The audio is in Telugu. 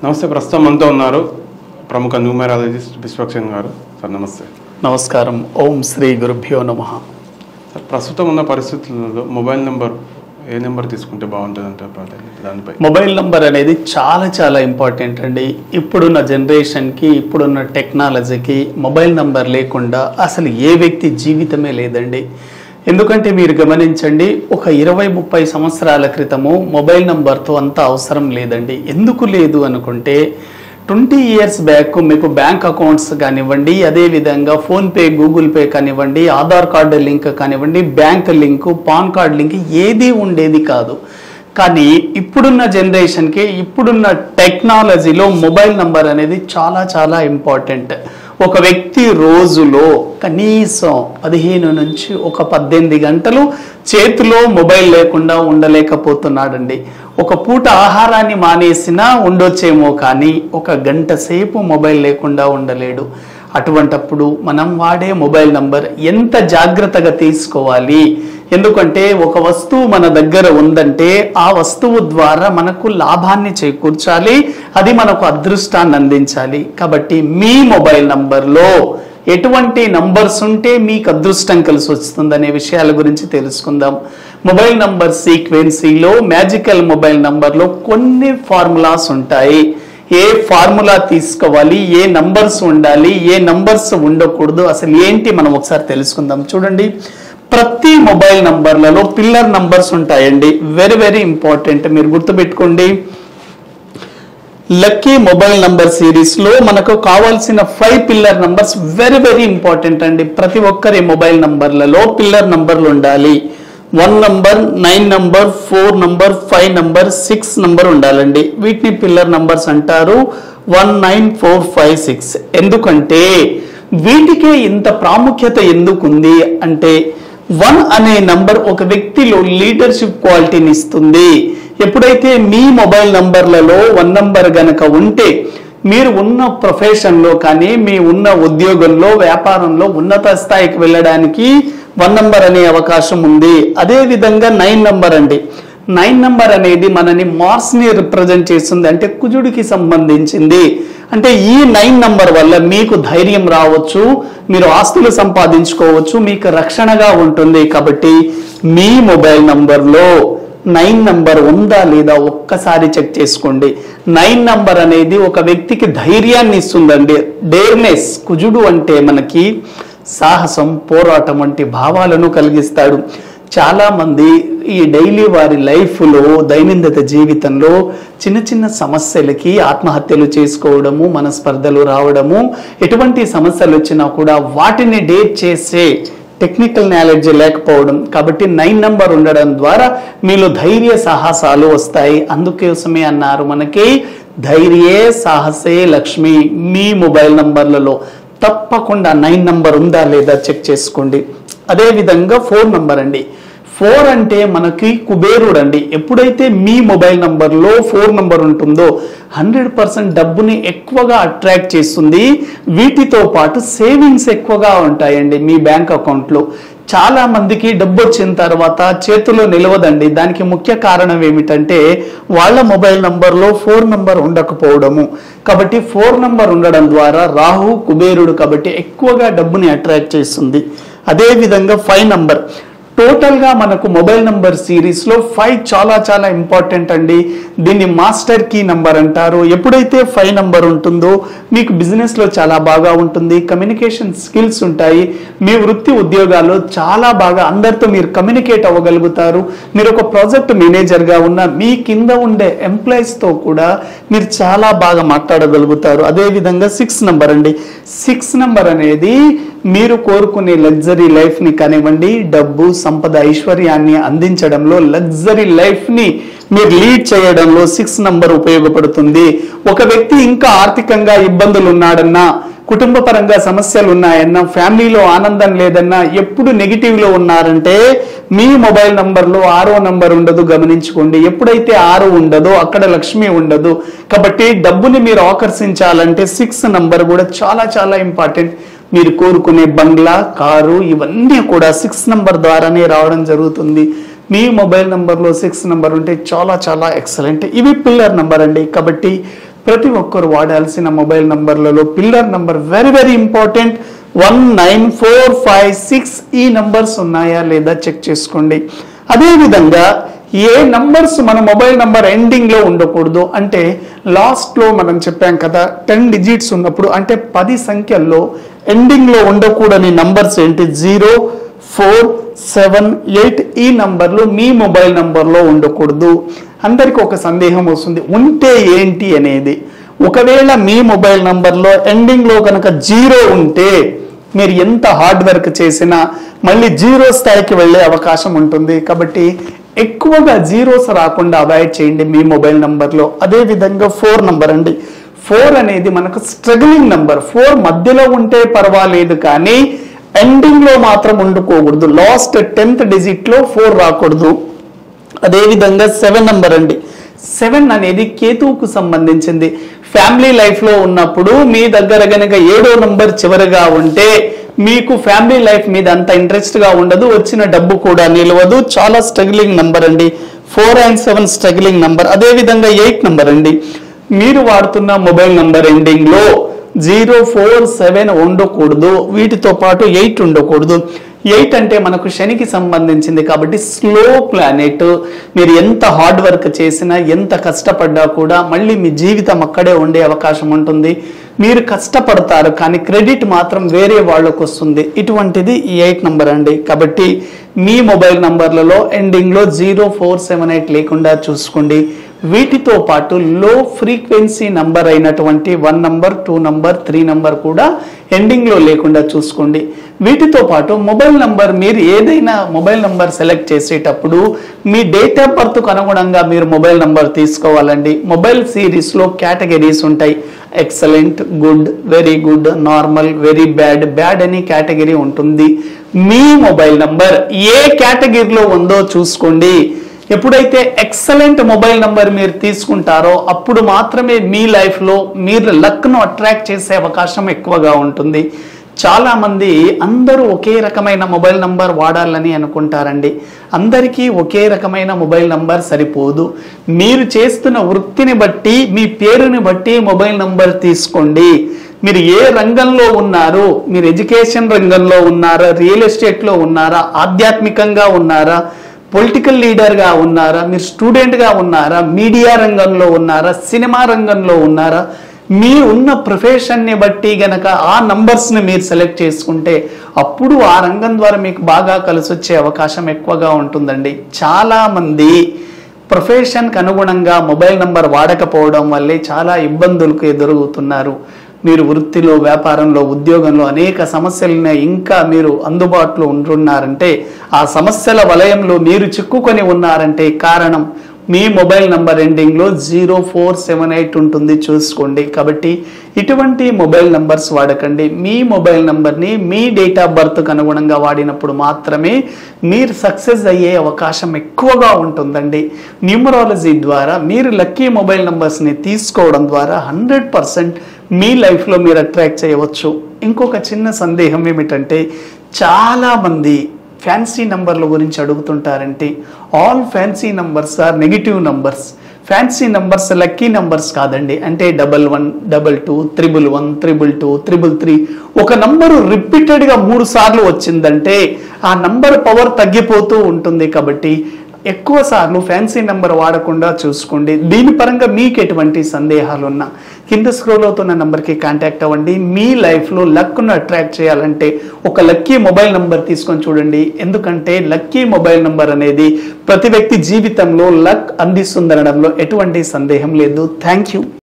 నమస్తే. ప్రస్తుతం మనతో ఉన్నారు ప్రముఖ న్యూమరాలజిస్ట్ విశ్వక్సేన్ గారు. సార్ నమస్తే. నమస్కారం. ఓం శ్రీ గురుభ్యో నమః. సార్, ప్రస్తుతం ఉన్న పరిస్థితుల్లో మొబైల్ నెంబర్ ఏ నెంబర్ తీసుకుంటే బాగుంటుంది అంటే దానిపై? మొబైల్ నెంబర్ అనేది చాలా చాలా ఇంపార్టెంట్ అండి. ఇప్పుడున్న జనరేషన్కి, ఇప్పుడున్న టెక్నాలజీకి మొబైల్ నెంబర్ లేకుండా అసలు ఏ వ్యక్తి జీవితమే లేదండి. ఎందుకంటే మీరు గమనించండి, ఒక 20-30 సంవత్సరాల క్రితము మొబైల్ నెంబర్తో అంత అవసరం లేదండి. ఎందుకు లేదు అనుకుంటే 20 ఇయర్స్ బ్యాక్ మీకు బ్యాంక్ అకౌంట్స్ కానివ్వండి, అదేవిధంగా ఫోన్పే, గూగుల్ పే కానివ్వండి, ఆధార్ కార్డు లింక్ కానివ్వండి, bank link, pan card link ఏది ఉండేది కాదు. కానీ ఇప్పుడున్న జనరేషన్కి, ఇప్పుడున్న టెక్నాలజీలో మొబైల్ నంబర్ అనేది చాలా చాలా ఇంపార్టెంట్. ఒక వ్యక్తి రోజులో కనీసం 15 నుంచి 18 గంటలు చేతిలో మొబైల్ లేకుండా ఉండలేకపోతున్నాడండి. ఒక పూట ఆహారాన్ని మానేసినా ఉండొచ్చేమో, కానీ ఒక గంట సేపు మొబైల్ లేకుండా ఉండలేడు. అటువంటప్పుడు మనం వాడే మొబైల్ నంబర్ ఎంత జాగ్రత్తగా తీసుకోవాలి. ఎందుకంటే ఒక వస్తువు మన దగ్గర ఉందంటే ఆ వస్తువు ద్వారా మనకు లాభాన్ని చేకూర్చాలి, అది మనకు అదృష్టాన్ని అందించాలి. కాబట్టి మీ మొబైల్ నంబర్లో ఎటువంటి నంబర్స్ ఉంటే మీకు అదృష్టం కలిసి వస్తుందనే విషయాల గురించి తెలుసుకుందాం. మొబైల్ నంబర్ సీక్వెన్సీలో, మ్యాజికల్ మొబైల్ నంబర్లో కొన్ని ఫార్ములాస్ ఉంటాయి. ఏ ఫార్ములా తీసుకోవాలి, ఏ నంబర్స్ ఉండాలి, ఏ నంబర్స్ ఉండకూడదు, అసలు ఏంటి మనం ఒకసారి తెలుసుకుందాం. చూడండి, ప్రతి మొబైల్ నంబర్లలో పిల్లర్ నంబర్స్ ఉంటాయండి. వెరీ వెరీ ఇంపార్టెంట్, మీరు గుర్తుపెట్టుకోండి. లక్కీ మొబైల్ నంబర్ సిరీస్ లో మనకు కావాల్సిన 5 pillar numbers very very important అండి. ప్రతి ఒక్కరి మొబైల్ నంబర్లలో పిల్లర్ నంబర్లు ఉండాలి. 1 number, 9 number, 4 number, 5 number, 6 number ఉండాలండి. వీటిని పిల్లర్ నంబర్స్ అంటారు. 1, 9, 4, 5, 6. ఎందుకంటే వీటికే ఇంత ప్రాముఖ్యత ఎందుకుంది అంటే 1 అనే నంబర్ ఒక వ్యక్తిలో లీడర్షిప్ క్వాలిటీని ఇస్తుంది. ఎప్పుడైతే మీ మొబైల్ నంబర్లలో 1 నంబర్ గనక ఉంటే మీరు ఉన్న ప్రొఫెషన్లో కానీ, మీ ఉన్న ఉద్యోగంలో, వ్యాపారంలో ఉన్నత స్థాయికి వెళ్ళడానికి 1 నంబర్ అనే అవకాశం ఉంది. అదేవిధంగా 9 నంబర్ అండి. 9 నంబర్ అనేది మనని మార్స్ని రిప్రజెంట్ చేస్తుంది, అంటే కుజుడికి సంబంధించింది. అంటే ఈ 9 నంబర్ వల్ల మీకు ధైర్యం రావచ్చు, మీరు ఆస్తులు సంపాదించుకోవచ్చు, మీకు రక్షణగా ఉంటుంది. కాబట్టి మీ మొబైల్ నంబర్లో 9 నంబర్ ఉందా లేదా ఒక్కసారి చెక్ చేసుకోండి. 9 నంబర్ అనేది ఒక వ్యక్తికి ధైర్యాన్ని ఇస్తుందండి. డేర్నెస్, కుజుడు అంటే మనకి సాహసం, పోరాటం వంటి భావాలను కలిగిస్తాడు. చాలా మంది ఈ డైలీ వారి లైఫ్లో, దైనందిన జీవితంలో చిన్న చిన్న సమస్యలకి ఆత్మహత్యలు చేసుకోవడము, మనస్పర్ధలు రావడము, ఎటువంటి సమస్యలు వచ్చినా కూడా వాటిని డేట్ చేసే టెక్నికల్ నాలెడ్జ్ లేకపోవడం. కాబట్టి 9 నంబర్ ఉండడం ద్వారా మీలో ధైర్య సాహసాలు వస్తాయి. అందుకోసమే అన్నారు మనకి ధైర్యే సాహసే లక్ష్మి. మీ మొబైల్ నంబర్లలో తప్పకుండా 9 నంబర్ ఉందా లేదా చెక్ చేసుకోండి. అదేవిధంగా 4 నంబర్ అండి. 4 అంటే మనకి కుబేరుడు అండి. ఎప్పుడైతే మీ మొబైల్ నంబర్లో 4 నంబర్ ఉంటుందో 100% డబ్బుని ఎక్కువగా అట్రాక్ట్ చేస్తుంది. వీటితో పాటు సేవింగ్స్ ఎక్కువగా ఉంటాయండి మీ బ్యాంక్ అకౌంట్లో. చాలా మందికి డబ్బు వచ్చిన తర్వాత చేతిలో నిలవదండి. దానికి ముఖ్య కారణం ఏమిటంటే వాళ్ళ మొబైల్ నంబర్లో 4 నంబర్ ఉండకపోవడము. కాబట్టి 4 నంబర్ ఉండడం ద్వారా రాహు కుబేరుడు కాబట్టి ఎక్కువగా డబ్బుని అట్రాక్ట్ చేస్తుంది. అదేవిధంగా 5 నంబర్. టోటల్గా మనకు మొబైల్ నంబర్ సిరీస్లో 5 చాలా చాలా ఇంపార్టెంట్ అండి. దీన్ని మాస్టర్ కీ నంబర్ అంటారు. ఎప్పుడైతే 5 నంబర్ ఉంటుందో మీకు బిజినెస్లో చాలా బాగా ఉంటుంది, కమ్యూనికేషన్ స్కిల్స్ ఉంటాయి, మీ వృత్తి ఉద్యోగాల్లో చాలా బాగా అందరితో మీరు కమ్యూనికేట్ అవ్వగలుగుతారు. మీరు ఒక ప్రాజెక్ట్ మేనేజర్గా ఉన్న మీ కింద ఉండే ఎంప్లాయీస్తో కూడా మీరు చాలా బాగా మాట్లాడగలుగుతారు. అదేవిధంగా 6 నంబర్ అండి. 6 నంబర్ అనేది మీరు కోరుకునే లగ్జరీ లైఫ్ని కానివ్వండి, డబ్బు, సంపద, ఐశ్వర్యాన్ని అందించడంలో, లగ్జరీ లైఫ్ని మీరు లీడ్ చేయడంలో 6 నంబర్ ఉపయోగపడుతుంది. ఒక వ్యక్తి ఇంకా ఆర్థికంగా ఇబ్బందులు ఉన్నాడన్నా, కుటుంబ పరంగా సమస్యలు ఉన్నాయన్నా, ఫ్యామిలీలో ఆనందం లేదన్నా, ఎప్పుడు నెగిటివ్లో ఉన్నారంటే మీ మొబైల్ నంబర్లో 6వ నంబర్ ఉండదు. గమనించుకోండి, ఎప్పుడైతే 6 ఉండదో అక్కడ లక్ష్మి ఉండదు. కాబట్టి డబ్బుని మీరు ఆకర్షించాలంటే 6 నంబర్ కూడా చాలా చాలా ఇంపార్టెంట్. మీరు కోరుకునే బంగ్లా, కారు ఇవన్నీ కూడా 6 నంబర్ ద్వారానే రావడం జరుగుతుంది. మీ మొబైల్ నంబర్లో 6 నంబర్ ఉంటే చాలా చాలా ఎక్సలెంట్. ఇవి పిల్లర్ నంబర్ అండి. కాబట్టి ప్రతి ఒక్కరు వాడాల్సిన మొబైల్ నంబర్లలో pillar number very very important. 19456 ఈ నంబర్స్ ఉన్నాయా లేదా చెక్ చేసుకోండి. అదేవిధంగా ఏ నంబర్స్ మన మొబైల్ నంబర్ ఎండింగ్ లో ఉండకూడదు అంటే లాస్ట్ లో మనం చెప్పాం కదా 10 డిజిట్స్ ఉన్నప్పుడు అంటే 10 సంఖ్యల్లో ఎండింగ్ లో ఉండకూడని నంబర్స్ ఏంటి? 0, 4, 7, 8 ఈ నంబర్లు మీ మొబైల్ నంబర్లో ఉండకూడదు. అందరికి ఒక సందేహం వస్తుంది, ఉంటే ఏంటి అనేది. ఒకవేళ మీ మొబైల్ నంబర్లో ఎండింగ్ లో కనుక 0 ఉంటే మీరు ఎంత హార్డ్ వర్క్ చేసినా మళ్ళీ 0 స్థాయికి వెళ్ళే అవకాశం ఉంటుంది. కాబట్టి ఎక్కువగా జీరోస్ రాకుండా అవాయిడ్ చేయండి మీ మొబైల్ నంబర్లో. అదేవిధంగా 4 నంబర్ అండి. 4 అనేది మనకు స్ట్రగ్లింగ్ నంబర్. 4 మధ్యలో ఉంటే పర్వాలేదు కానీ ఎండింగ్ లో మాత్రం ఉండకూడదు. లాస్ట్ 10th డిజిట్ లో 4 రాకూడదు. అదేవిధంగా 7 నంబర్ అండి. 7 అనేది కేతువుకు సంబంధించింది. ఫ్యామిలీ లైఫ్ లో ఉన్నప్పుడు మీ దగ్గర గనక 7వ నంబర్ చివరిగా ఉంటే మీకు ఫ్యామిలీ లైఫ్ మీద అంత ఇంట్రెస్ట్ గా ఉండదు, వచ్చిన డబ్బు కూడా నిలవదు. చాలా స్ట్రగ్లింగ్ నంబర్ అండి. 4 and 7 స్ట్రగ్లింగ్ నంబర్. అదేవిధంగా 8 నంబర్ అండి. మీరు వాడుతున్న మొబైల్ నంబర్ ఎండింగ్ లో 0, 4, 7 ఉండకూడదు. వీటితో పాటు 8 ఉండకూడదు. 8 అంటే మనకు శనికి సంబంధించింది కాబట్టి స్లో ప్లానెట్. మీరు ఎంత హార్డ్ వర్క్ చేసినా ఎంత కష్టపడ్డా కూడా మళ్ళీ మీ జీవితం అక్కడే ఉండే అవకాశం ఉంటుంది. మీరు కష్టపడతారు కానీ క్రెడిట్ మాత్రం వేరే వాళ్ళకు వస్తుంది. ఇటువంటిది ఈ 8 నంబర్ అండి. కాబట్టి మీ మొబైల్ నంబర్లలో ఎండింగ్ లో 0, 4, 7, 8 లేకుండా చూసుకోండి. వీటితో పాటు లో ఫ్రీక్వెన్సీ నంబర్ అయినటువంటి 1 నంబర్, 2 నంబర్, 3 నంబర్ కూడా ఎండింగ్ లో లేకుండా చూసుకోండి. వీటితో పాటు మొబైల్ నంబర్ మీరు ఏదైనా మొబైల్ నంబర్ సెలెక్ట్ చేసేటప్పుడు మీ డేట్ ఆఫ్ బర్త్ కు అనుగుణంగా మీరు మొబైల్ నంబర్ తీసుకోవాలండి. మొబైల్ సిరీస్ లో కేటగిరీస్ ఉంటాయి. Excellent, good, very good, normal, very bad, bad అని కేటగిరీ ఉంటుంది. మీ మొబైల్ నంబర్ ఏ కేటగిరీలో ఉందో చూసుకోండి. ఎప్పుడైతే ఎక్సలెంట్ మొబైల్ నంబర్ మీరు తీసుకుంటారో అప్పుడు మాత్రమే మీ లైఫ్ లో మీరు లక్ ను అట్రాక్ట్ చేసే అవకాశం ఎక్కువగా ఉంటుంది. చాలా మంది అందరూ ఒకే రకమైన మొబైల్ నంబర్ వాడాలని అనుకుంటారండి. అందరికీ ఒకే రకమైన మొబైల్ నంబర్ సరిపోదు. మీరు చేస్తున్న వృత్తిని బట్టి, మీ పేరుని బట్టి మొబైల్ నంబర్ తీసుకోండి. మీరు ఏ రంగంలో ఉన్నారు? మీరు ఎడ్యుకేషన్ రంగంలో ఉన్నారా? రియల్ ఎస్టేట్ లో ఉన్నారా? ఆధ్యాత్మికంగా ఉన్నారా? పొలిటికల్ లీడర్గా ఉన్నారా? మీరు స్టూడెంట్గా ఉన్నారా? మీడియా రంగంలో ఉన్నారా? సినిమా రంగంలో ఉన్నారా? మీరు ఉన్న ప్రొఫెషన్ని బట్టి గనక ఆ నంబర్స్ని మీరు సెలెక్ట్ చేసుకుంటే అప్పుడు ఆ రంగం ద్వారా మీకు బాగా కలిసి వచ్చే అవకాశం ఎక్కువగా ఉంటుందండి. చాలామంది ప్రొఫెషన్కి అనుగుణంగా మొబైల్ నంబర్ వాడకపోవడం వల్లే చాలా ఇబ్బందులకు ఎదురవుతున్నారు. మీరు వృత్తిలో, వ్యాపారంలో, ఉద్యోగంలో అనేక సమస్యలను ఇంకా మీరు అందుబాటులో ఉంటున్నారంటే, ఆ సమస్యల వలయంలో మీరు చిక్కుకొని ఉన్నారంటే కారణం మీ మొబైల్ నంబర్ ఎండింగ్ లో 0, 4, 7, 8 ఉంటుంది చూసుకోండి. కాబట్టి ఇటువంటి మొబైల్ నంబర్స్ వాడకండి. మీ మొబైల్ నంబర్ని మీ డేట్ ఆఫ్ బర్త్కి అనుగుణంగా వాడినప్పుడు మాత్రమే మీరు సక్సెస్ అయ్యే అవకాశం ఎక్కువగా ఉంటుందండి. న్యూమరాలజీ ద్వారా మీరు లక్కీ మొబైల్ నంబర్స్ని తీసుకోవడం ద్వారా 100% మీ లైఫ్లో మీరు అట్రాక్ట్ చేయవచ్చు. ఇంకొక చిన్న సందేహం ఏమిటంటే, చాలామంది ఫ్యాన్సీ నంబర్ల గురించి అడుగుతుంటారంటే, all fancy numbers are negative numbers. Fancy numbers lucky numbers కాదండి. అంటే 11, 22, 111, 222, 333 ఒక నంబరు రిపీటెడ్గా 3 సార్లు వచ్చిందంటే ఆ నంబర్ పవర్ తగ్గిపోతూ ఉంటుంది. కాబట్టి ఎక్కువ సార్లు ఫ్యాన్సీ నెంబర్ వాడకుండా చూసుకోండి. దీని పరంగా మీకు ఎటువంటి సందేహాలు ఉన్నా కింద స్క్రోల్ అవుతున్న నెంబర్కి కాంటాక్ట్ అవ్వండి. మీ లైఫ్లో లక్ను అట్రాక్ట్ చేయాలంటే ఒక లక్కీ మొబైల్ నెంబర్ తీసుకొని చూడండి. ఎందుకంటే లక్కీ మొబైల్ నెంబర్ అనేది ప్రతి వ్యక్తి జీవితంలో లక్ అందిస్తుందనడంలో ఎటువంటి సందేహం లేదు. Thank you.